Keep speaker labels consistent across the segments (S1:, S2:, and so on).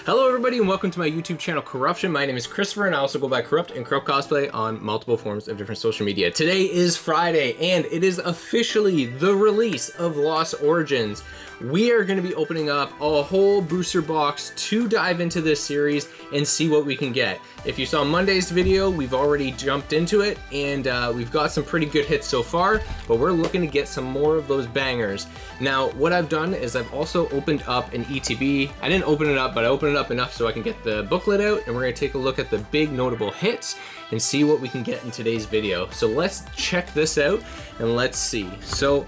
S1: Hello everybody and welcome to my YouTube channel Corruption. My name is Christopher and I also go by Corrupt and Corrupt Cosplay on multiple forms of different social media. Today is Friday and it is officially the release of Lost Origins. We are going to be opening up a whole booster box to dive into this series and see what we can get. If you saw Monday's video, we've already jumped into it and we've got some pretty good hits so far, but we're looking to get some more of those bangers. Now, what I've done is I've also opened up an ETB. I didn't open it up, but I opened it up enough so I can get the booklet out and we're going to take a look at the big notable hits and see what we can get in today's video. So let's check this out and let's see. So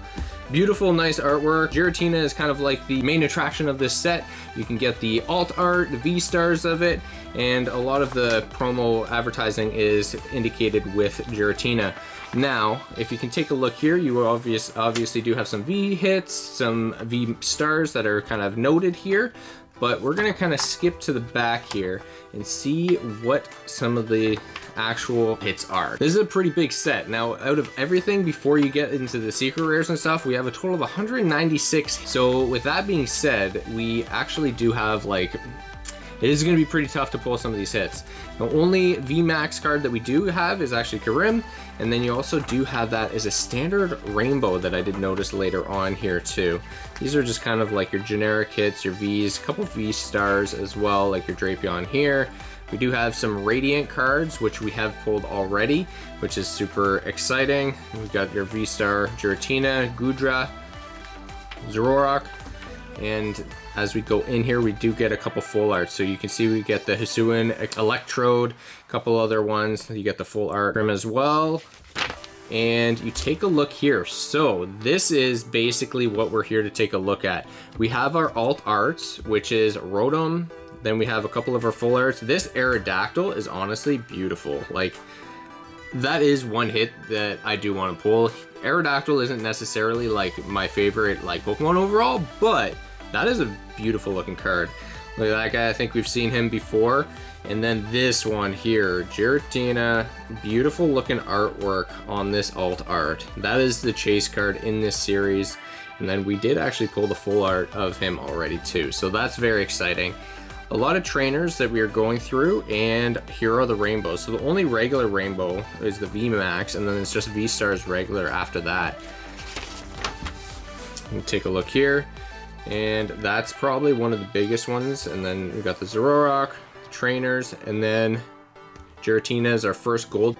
S1: beautiful, nice artwork. Giratina is kind of like the main attraction of this set. You can get the alt art, the V-stars of it, and a lot of the promo advertising is indicated with Giratina. Now, if you can take a look here, you obviously do have some V hits, some V stars that are kind of noted here, but we're gonna kind of skip to the back here and see what some of the actual hits are. This is a pretty big set. Now, out of everything, before you get into the secret rares and stuff, we have a total of 196. So with that being said, we actually do have like, it is going to be pretty tough to pull some of these hits. The only VMAX card that we do have is actually Karim, and then you also do have that as a standard rainbow that I did notice later on here too. These are just kind of like your generic hits, your Vs, a couple V stars as well, like your Drapion here. We do have some Radiant cards, which we have pulled already, which is super exciting. We've got your V-Star, Giratina, Goodra, Zoroark, and as we go in here, we do get a couple full arts. So you can see we get the Hisuian, Electrode, a couple other ones. You get the full art from as well. And you take a look here. So this is basically what we're here to take a look at. We have our alt arts, which is Rotom. Then we have a couple of our full arts. This Aerodactyl is honestly beautiful. Like, that is one hit that I do want to pull. Aerodactyl isn't necessarily like my favorite like Pokemon overall, but that is a beautiful looking card. Look at that guy, I think we've seen him before. And then this one here, Giratina, beautiful looking artwork on this alt art. That is the chase card in this series. And then we did actually pull the full art of him already too. So that's very exciting. A lot of trainers that we are going through, and here are the rainbows. So the only regular rainbow is the VMAX, and then it's just V-Stars regular after that. Let me take a look here, and that's probably one of the biggest ones. And then we've got the Zoroark, trainers, and then Giratina is our first gold.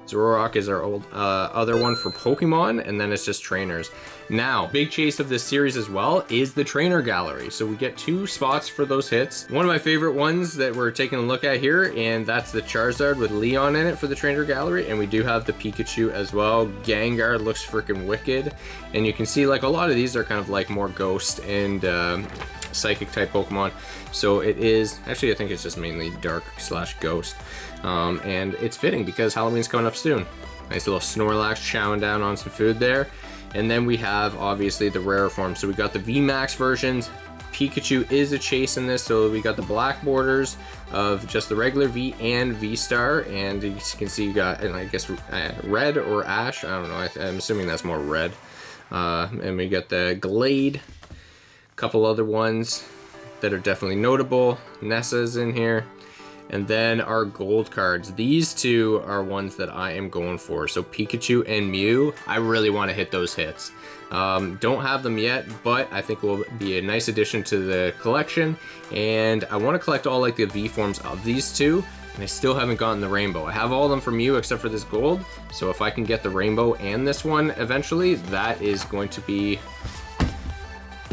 S1: Zoroark is our old other one for Pokemon, and then it's just trainers. Now, big chase of this series as well is the trainer gallery. So we get 2 spots for those hits. One of my favorite ones that we're taking a look at here, and that's the Charizard with Leon in it for the trainer gallery, and we do have the Pikachu as well. Gengar looks freaking wicked, and you can see like a lot of these are kind of like more ghost and psychic type Pokemon. So it is, actually I think it's just mainly dark / ghost. And it's fitting because Halloween's coming up soon. Nice little Snorlax chowing down on some food there. And then we have obviously the rarer form. So we got the VMAX versions. Pikachu is a chase in this, so we got the black borders of just the regular V and V-Star, and you can see you got, and I guess red or ash, I don't know, I'm assuming that's more red. And we got the Glade, a couple other ones that are definitely notable. Nessa's in here. And then our gold cards. These 2 are ones that I am going for. So Pikachu and Mew, I really want to hit those hits. Don't have them yet, but I think will be a nice addition to the collection. And I want to collect all like the V forms of these 2. And I still haven't gotten the rainbow. I have all of them from Mew except for this gold. So if I can get the rainbow and this one eventually, that is going to be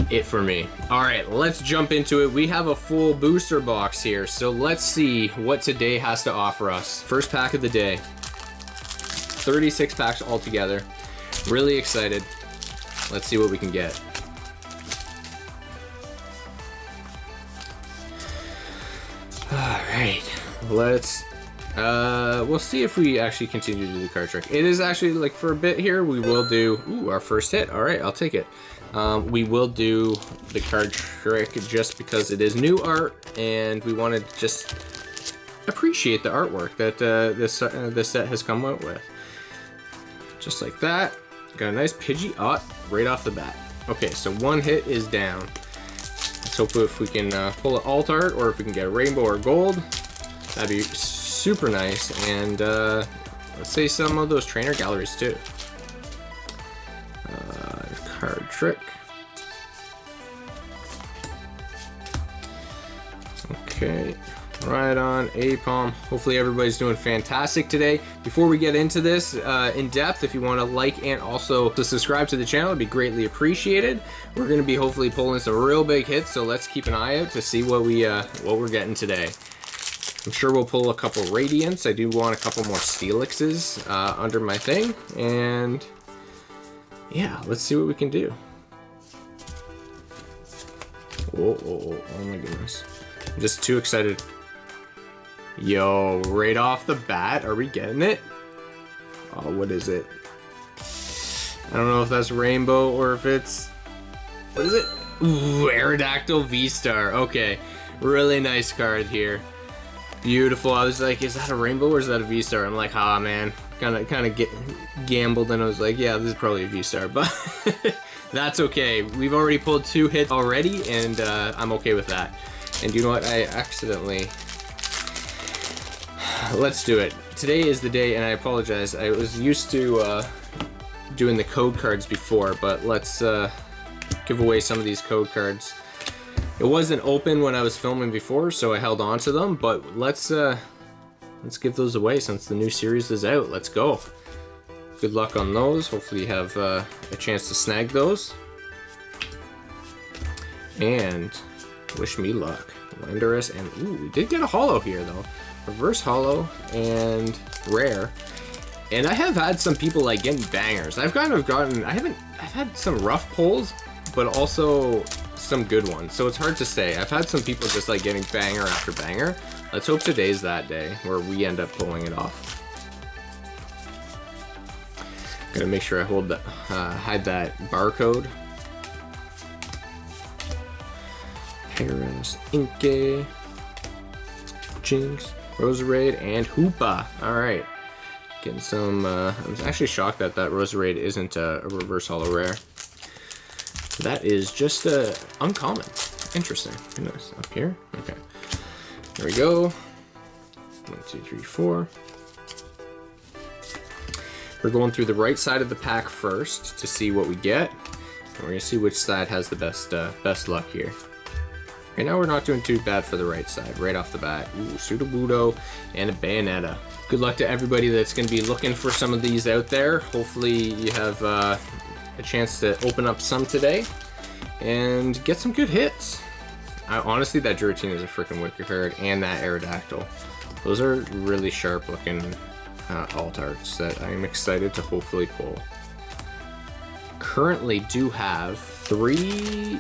S1: it for me. All right, let's jump into it. We have a full booster box here, so let's see what today has to offer us. First pack of the day, 36 packs altogether. Really excited. Let's see what we can get. All right, let's we'll see if we actually continue to do the card trick. It is actually like for a bit here, we will do our first hit. All right, I'll take it. We will do the card trick just because it is new art and we want to just appreciate the artwork that this set has come out with. Just like that. Got a nice Pidgeot right off the bat. Okay, so one hit is down. Let's hope if we can pull an alt art, or if we can get a rainbow or gold, that'd be super nice. And let's say some of those trainer galleries too. Card trick. Okay, right on, A-Palm. Hopefully everybody's doing fantastic today. Before we get into this in depth, if you want to like and also to subscribe to the channel, it'd be greatly appreciated. We're going to be hopefully pulling some real big hits, so let's keep an eye out to see what we're getting today. I'm sure we'll pull a couple Radiants. I do want a couple more Steelixes under my thing, and yeah, let's see what we can do. Oh my goodness. I'm just too excited. Yo, right off the bat, are we getting it? Oh, what is it? I don't know if that's rainbow or if it's... What is it? Ooh, Aerodactyl V-Star. Okay, really nice card here. Beautiful. I was like, is that a rainbow or is that a V-Star? I'm like, ah, man. Kind of gambled, and I was like, yeah, this is probably a V-Star, but that's okay. We've already pulled 2 hits already, and I'm okay with that. And you know what? I accidentally... Let's do it. Today is the day, and I apologize. I was used to doing the code cards before, but let's give away some of these code cards. It wasn't open when I was filming before, so I held on to them, but let's give those away since the new series is out. Let's go. Good luck on those. Hopefully you have a chance to snag those. And wish me luck. Landorus, and ooh, we did get a holo here though. Reverse holo and rare. And I have had some people like getting bangers. I've had some rough pulls, but also some good ones. So it's hard to say. I've had some people just like getting banger after banger. Let's hope today's that day where we end up pulling it off. Gotta make sure I hold that, hide that barcode. Paris, Inkay, Jinx, Roserade, and Hoopa. Alright. Getting some, I was actually shocked that Roserade isn't a reverse holo rare. That is just uncommon. Interesting. Nice. Up here? Okay. There we go. 1, 2, 3, 4. We're going through the right side of the pack first to see what we get. And we're gonna see which side has the best luck here. Right now we're not doing too bad for the right side, right off the bat. Ooh, Sudowoodo and a Bayonetta. Good luck to everybody that's gonna be looking for some of these out there. Hopefully you have a chance to open up some today and get some good hits. Honestly, that Giratina is a freaking wicked card, and that Aerodactyl. Those are really sharp looking alt arts that I'm excited to hopefully pull. Currently do have three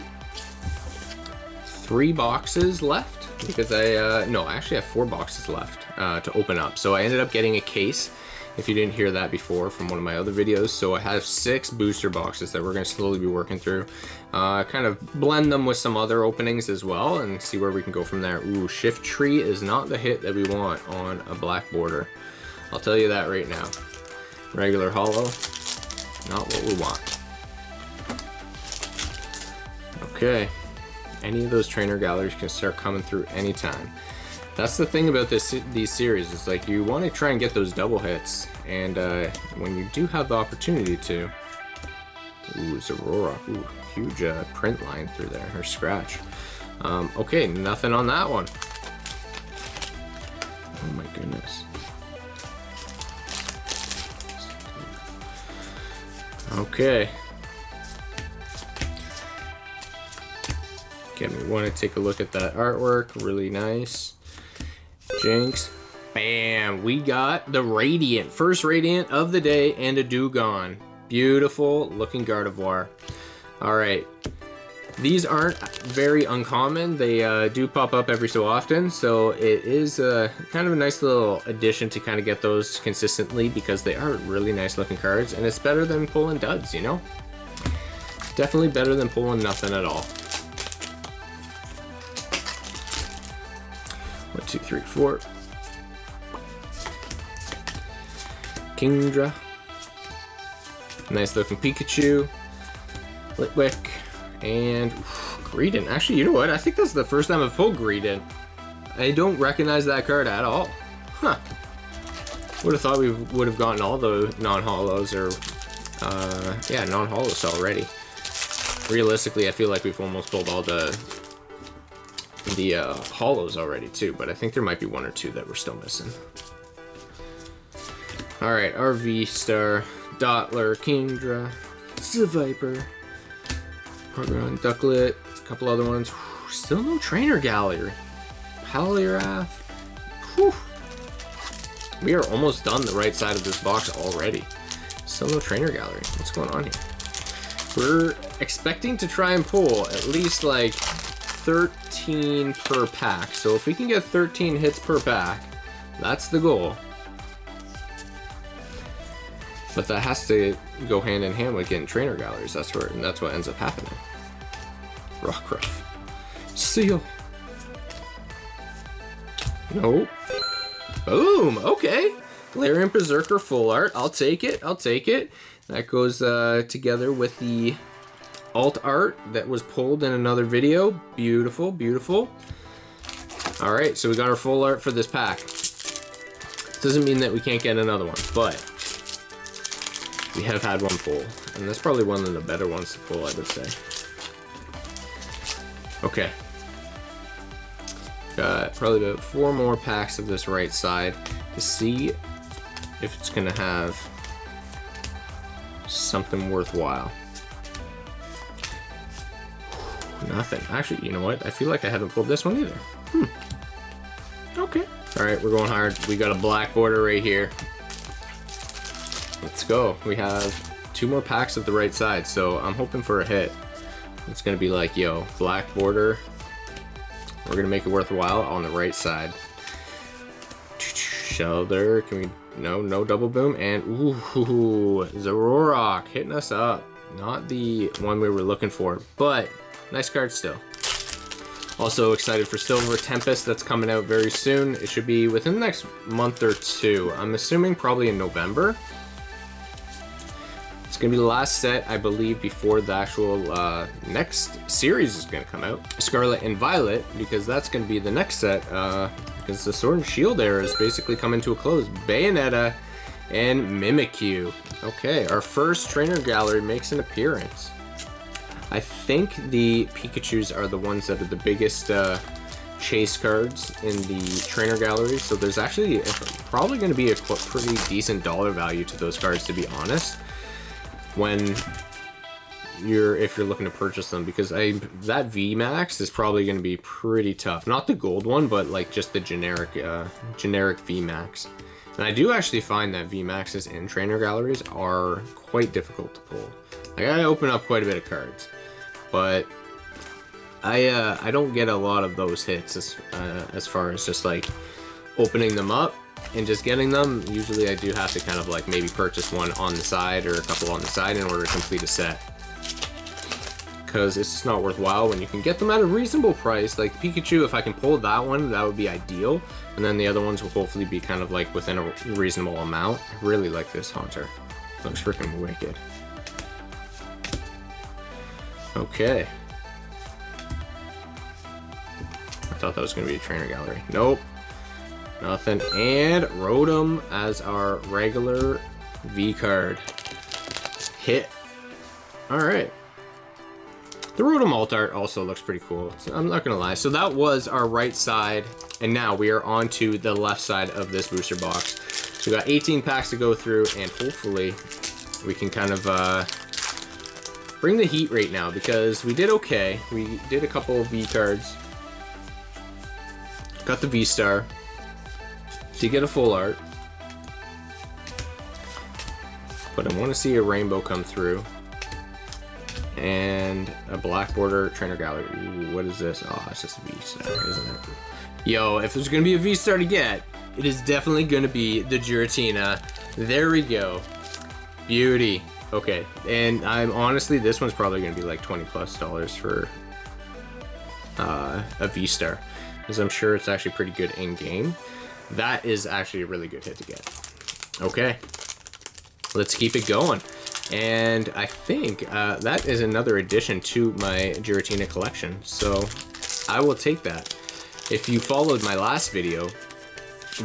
S1: boxes left, because no, I actually have 4 boxes left to open up. So I ended up getting a case, if you didn't hear that before from one of my other videos. So I have 6 booster boxes that we're going to slowly be working through. Kind of blend them with some other openings as well and see where we can go from there. Ooh, Shift Tree is not the hit that we want on a black border. I'll tell you that right now. Regular holo, not what we want. Okay, any of those trainer galleries can start coming through anytime. That's the thing about these series, is like you want to try and get those double hits, and when you do have the opportunity to. Ooh, Zorora. Ooh, huge print line through there, or scratch. Okay, nothing on that one. Oh my goodness. Okay. Get me want to take a look at that artwork. Really nice. Jinx. Bam! We got the Radiant. First Radiant of the day, and a Dewgong. Beautiful looking Gardevoir. Alright. These aren't very uncommon. They do pop up every so often, so it is kind of a nice little addition to kind of get those consistently, because they are really nice looking cards, and it's better than pulling duds, you know? Definitely better than pulling nothing at all. 1, 2, 3, 4. Kingdra. Nice looking Pikachu. Litwick. And Greedent. Actually, you know what? I think that's the first time I've pulled Greedent. I don't recognize that card at all. Huh. Would have thought we would have gotten all the non-holos or, yeah, non-holos already. Realistically, I feel like we've almost pulled all the holos already too, but I think there might be one or two that we're still missing. All right, our V-Star, Dottler, Kingdra, Seviper, Pokémon, Ducklet, a couple other ones. Still no Trainer Gallery. Poliwrath. Whew. We are almost done the right side of this box already. Still no Trainer Gallery. What's going on here? We're expecting to try and pull at least like 13 per pack. So if we can get 13 hits per pack, that's the goal. But that has to go hand in hand with getting Trainer Galleries. That's what ends up happening. Rockruff. Seal. Nope. Boom. Okay. Galarian Berserker full art. I'll take it. I'll take it. That goes together with the alt art that was pulled in another video. Beautiful, beautiful. All right, so we got our full art for this pack. Doesn't mean that we can't get another one, but we have had one pull, and that's probably one of the better ones to pull, I would say. Okay. Got probably about 4 more packs of this right side to see if it's gonna have something worthwhile. Nothing. Actually, you know what? I feel like I haven't pulled this one either. Okay. All right, we're going hard. We got a black border right here. Let's go. We have 2 more packs of the right side, so I'm hoping for a hit. It's gonna be like, yo, black border. We're gonna make it worthwhile on the right side. Shelter, can we, no double boom, and ooh, Zoroark hitting us up. Not the one we were looking for, but nice card still. Also excited for Silver Tempest that's coming out very soon. It should be within the next month or 2. I'm assuming probably in November. It's gonna be the last set, I believe, before the actual next series is gonna come out. Scarlet and Violet, because that's gonna be the next set, because the Sword and Shield era is basically coming to a close. Bayonetta and Mimikyu. Okay, our first Trainer Gallery makes an appearance. I think the Pikachus are the ones that are the biggest chase cards in the Trainer Gallery, so there's actually probably going to be a pretty decent dollar value to those cards, to be honest, if you're looking to purchase them, because that VMAX is probably going to be pretty tough. Not the gold one, but like just the generic VMAX. And I do actually find that VMAXs in Trainer Galleries are quite difficult to pull. I gotta open up quite a bit of cards, but I don't get a lot of those hits as far as just like opening them up and just getting them. Usually I do have to kind of like maybe purchase one on the side or a couple on the side in order to complete a set, because it's just not worthwhile when you can get them at a reasonable price. Like Pikachu, if I can pull that one, that would be ideal, and then the other ones will hopefully be kind of like within a reasonable amount. I really like this Haunter. Looks freaking wicked. Okay. I thought that was going to be a Trainer Gallery. Nope. Nothing. And Rotom as our regular V card. Hit. Alright. The Rotom alt art also looks pretty cool, so I'm not going to lie. So that was our right side, and now we are on to the left side of this booster box. So we got 18 packs to go through, and hopefully we can kind of bring the heat right now, because we did okay. We did a couple of V cards. Got the V-Star. Did get a full art. But I want to see a rainbow come through. And a black border Trainer Gallery. Ooh, what is this? Oh, it's just a V-Star, isn't it? Yo, if there's going to be a V-Star to get, it is definitely going to be the Giratina. There we go. Beauty. Okay, and I'm honestly, this one's probably going to be like $20+ for a V-Star, because I'm sure it's actually pretty good in-game. That is actually a really good hit to get. Okay, let's keep it going. And I think that is another addition to my Giratina collection. So I will take that. If you followed my last video,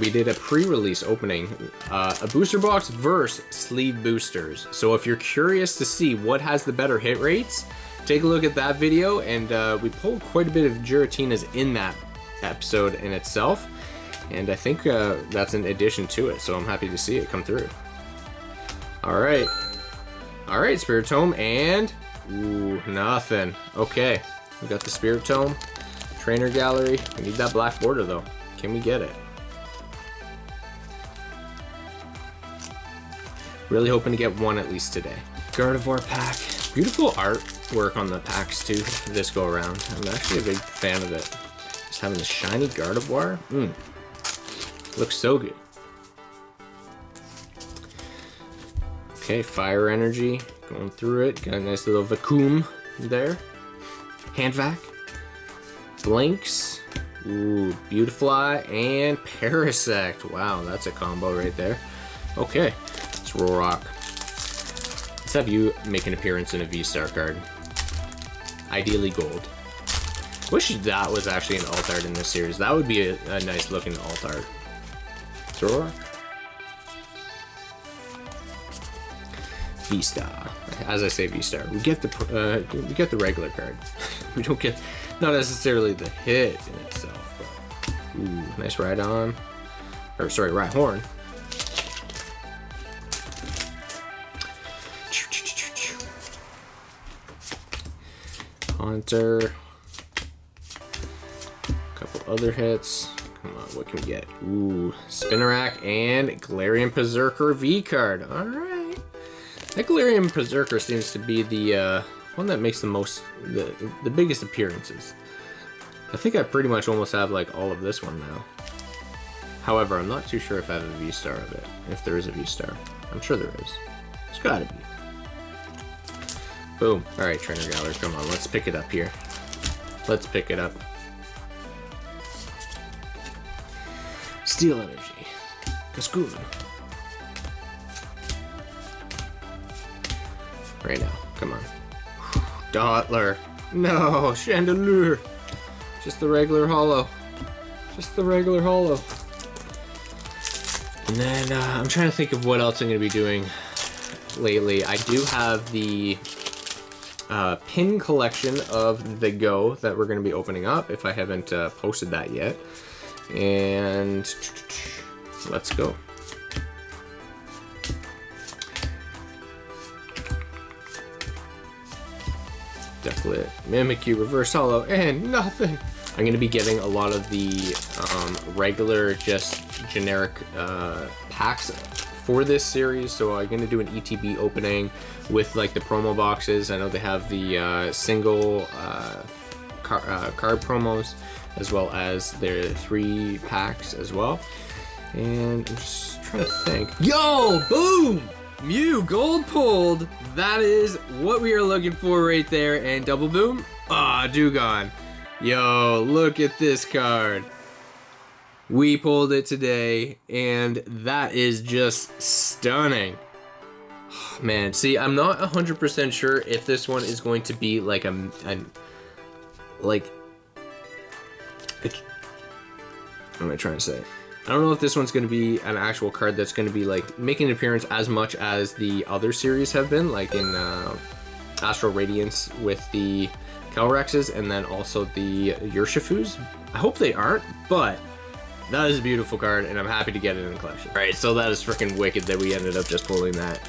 S1: we did a pre-release opening, a booster box versus sleeve boosters. So if you're curious to see what has the better hit rates, take a look at that video, and we pulled quite a bit of Giratinas in that episode in itself. And I think that's an addition to it, so I'm happy to see it come through. Alright, Spirit Tome, and... ooh, nothing. Okay, we got the Spirit Tome, Trainer Gallery. We need that black border though. Can we get it? Really hoping to get one at least today. Gardevoir pack. Beautiful artwork on the packs too this go around. I'm actually a big fan of it. Just having the shiny Gardevoir. Looks so good. Okay, Fire Energy. Going through it. Got a nice little vacuum there. Handvac. Blinks. Ooh, Beautifly and Parasect. Wow, that's a combo right there. Okay, let's rock. Let's have you make an appearance in a V-Star card. Ideally gold. Wish that was actually an alt art in this series. That would be a nice looking alt art. Rock. V-Star. As I say V-Star, we get the regular card. We don't get, not necessarily the hit in itself, but ooh, nice Rhydon. Or sorry, Rhyhorn. Haunter. Couple other hits. Come on, what can we get? Ooh, Spinarak and Galarian Berserker V card. Alright. That Galarian Berserker seems to be the one that makes the most, the biggest appearances. I think I pretty much almost have like all of this one now. However, I'm not too sure if I have a V-Star of it. If there is a V-Star. I'm sure there is. There's gotta be. Boom. Alright, Trainer Gallery, come on, let's pick it up here. Let's pick it up. Steel Energy. Cascoon. Right now, come on. Dottler. No, Chandelure. Just the regular holo. Just the regular holo. And then I'm trying to think of what else I'm going to be doing lately. I do have the pin collection of the Go that we're going to be opening up if I haven't posted that yet. And let's go. Ducklet, Mimikyu, Reverse Holo, and nothing. I'm going to be getting a lot of the regular, just generic packs for this series. So I'm going to do an ETB opening with like the promo boxes. I know they have the single card promos, as well as their 3 packs as well. And I'm just trying to think. Yo, boom! Mew gold pulled. That is what we are looking for right there. And double boom. Ah, Dewgong. Yo, look at this card. We pulled it today, and that is just stunning. Man, see, I'm not 100% sure if this one is going to be like what am I trying to say? I don't know if this one's going to be an actual card that's going to be like making an appearance as much as the other series have been, like in Astral Radiance with the Calyrexes and then also the Urshifus. I hope they aren't, but that is a beautiful card and I'm happy to get it in the collection. Alright, so that is freaking wicked that we ended up just pulling that.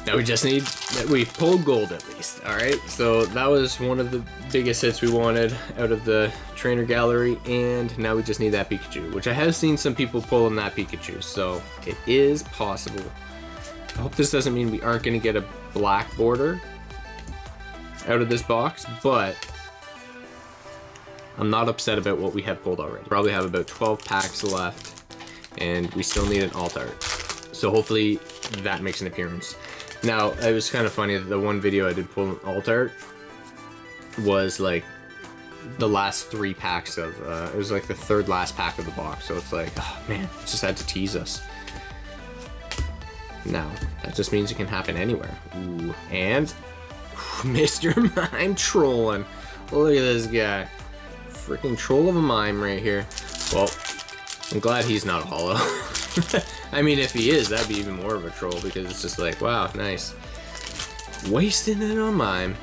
S1: Now we just need, we pulled gold at least, alright? So that was one of the biggest hits we wanted out of the Trainer Gallery, and now we just need that Pikachu, which I have seen some people pulling that Pikachu, so it is possible. I hope this doesn't mean we aren't going to get a black border out of this box, but I'm not upset about what we have pulled already. Probably have about 12 packs left, and we still need an alt art. So hopefully that makes an appearance. Now, it was kind of funny that the one video I did pull an alt art was like the last 3 packs of, it was like the 3rd last pack of the box. So it's like, oh man, it just had to tease us. Now, that just means it can happen anywhere. Ooh, and Mr. Mime trolling. Look at this guy. Freaking troll of a mime right here. Well, I'm glad he's not a holo. I mean, if he is, that'd be even more of a troll because it's just like, wow, nice. Wasting it on mime.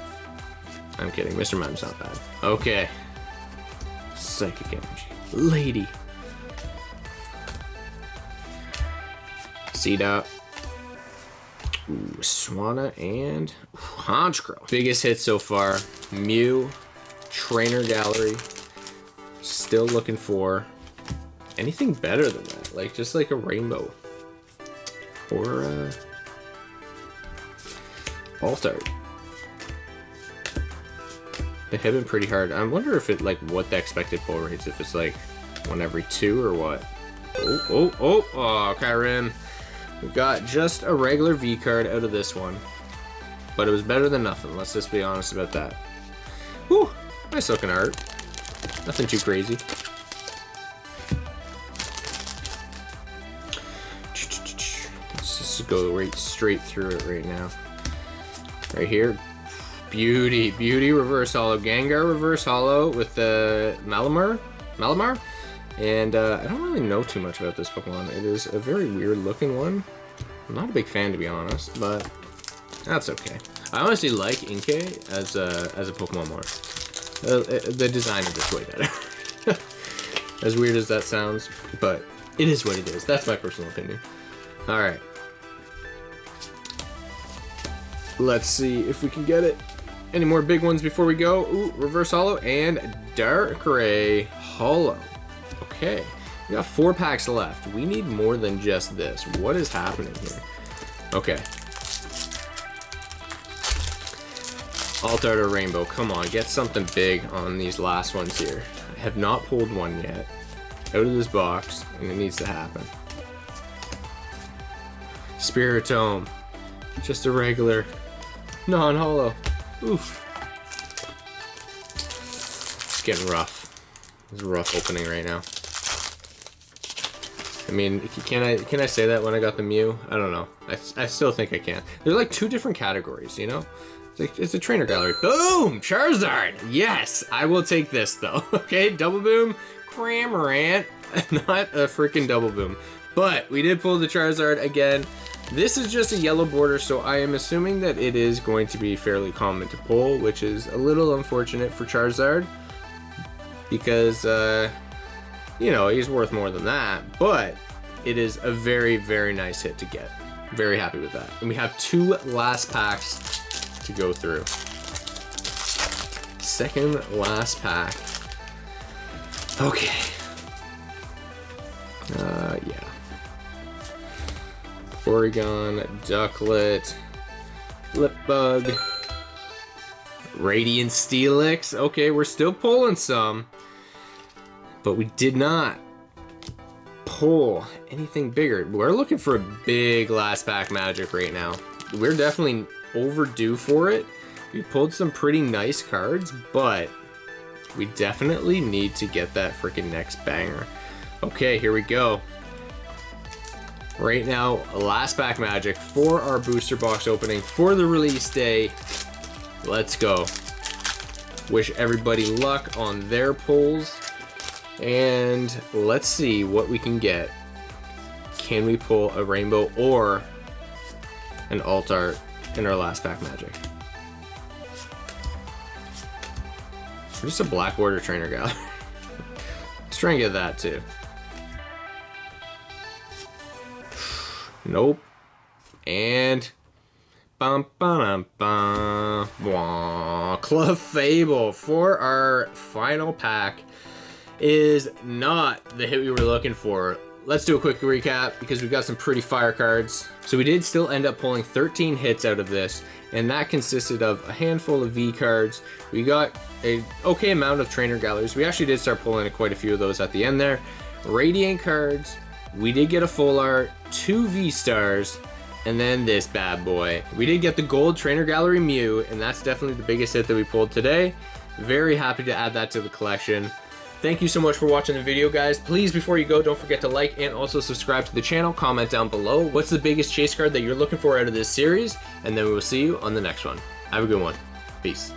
S1: I'm kidding, Mr. Mime's not bad. Okay. Psychic energy. Lady. Seed out. Ooh, Swanna and Honchkrow. Biggest hit so far. Mew. Trainer Gallery. Still looking for anything better than that. Like, just like a rainbow. Or, Alt-Art. They hit him pretty hard. I wonder if it, like, what the expected pull rates. If it's, like, 1 every 2 or what. Oh, Kyrim. We got just a regular V card out of this one. But it was better than nothing. Let's just be honest about that. Whew. Nice looking art. Nothing too crazy. Let's just go right straight through it right now. Right here. Beauty. Beauty reverse holo. Gengar reverse holo with the Malamar. And I don't really know too much about this Pokemon. It is a very weird looking one. I'm not a big fan, to be honest, but that's okay. I honestly like Inkay as a Pokemon more. The design is just way better. As weird as that sounds, but it is what it is. That's my personal opinion. All right. Let's see if we can get it. Any more big ones before we go? Ooh, reverse holo and Darkrai holo. Okay, we got 4 packs left. We need more than just this. What is happening here? Okay. Alt-Art or Rainbow. Come on, get something big on these last ones here. I have not pulled one yet out of this box, and it needs to happen. Spiritomb. Just a regular non-holo. Oof. It's getting rough. It's a rough opening right now. I mean, can I say that when I got the Mew? I don't know. I still think I can. They're like 2 different categories, you know? It's a trainer gallery. Boom! Charizard! Yes! I will take this, though. Okay, double boom. Cramorant. Not a freaking double boom. But we did pull the Charizard again. This is just a yellow border, so I am assuming that it is going to be fairly common to pull, which is a little unfortunate for Charizard. Because, you know, he's worth more than that, but it is a very, very nice hit to get. Very happy with that. And we have 2 last packs to go through. Second last pack. Okay. Yeah. Porygon, Ducklet, Lipbug, Radiant Steelix. Okay, we're still pulling some. But we did not pull anything bigger. We're looking for a big last pack magic right now. We're definitely overdue for it. We pulled some pretty nice cards, but we definitely need to get that freaking next banger. Okay, here we go. Right now, last pack magic for our booster box opening for the release day. Let's go. Wish everybody luck on their pulls. And let's see what we can get. Can we pull a rainbow or an Alt-Art in our last pack magic? Or just a black border trainer gallery. Let's try and get that too. Nope. And bum bum bum bum. Clefable for our final pack is not the hit we were looking for. Let's do a quick recap because we've got some pretty fire cards. So we did still end up pulling 13 hits out of this, and that consisted of a handful of V cards. We got a okay amount of trainer galleries. We actually did start pulling quite a few of those at the end there. Radiant cards. We did get a full art, 2 V stars, and then this bad boy. We did get the gold trainer gallery Mew, and that's definitely the biggest hit that we pulled today. Very happy to add that to the collection. Thank you so much for watching the video, guys. Please, before you go, don't forget to like and also subscribe to the channel. Comment down below what's the biggest chase card that you're looking for out of this series, and then we will see you on the next one. Have a good one. Peace.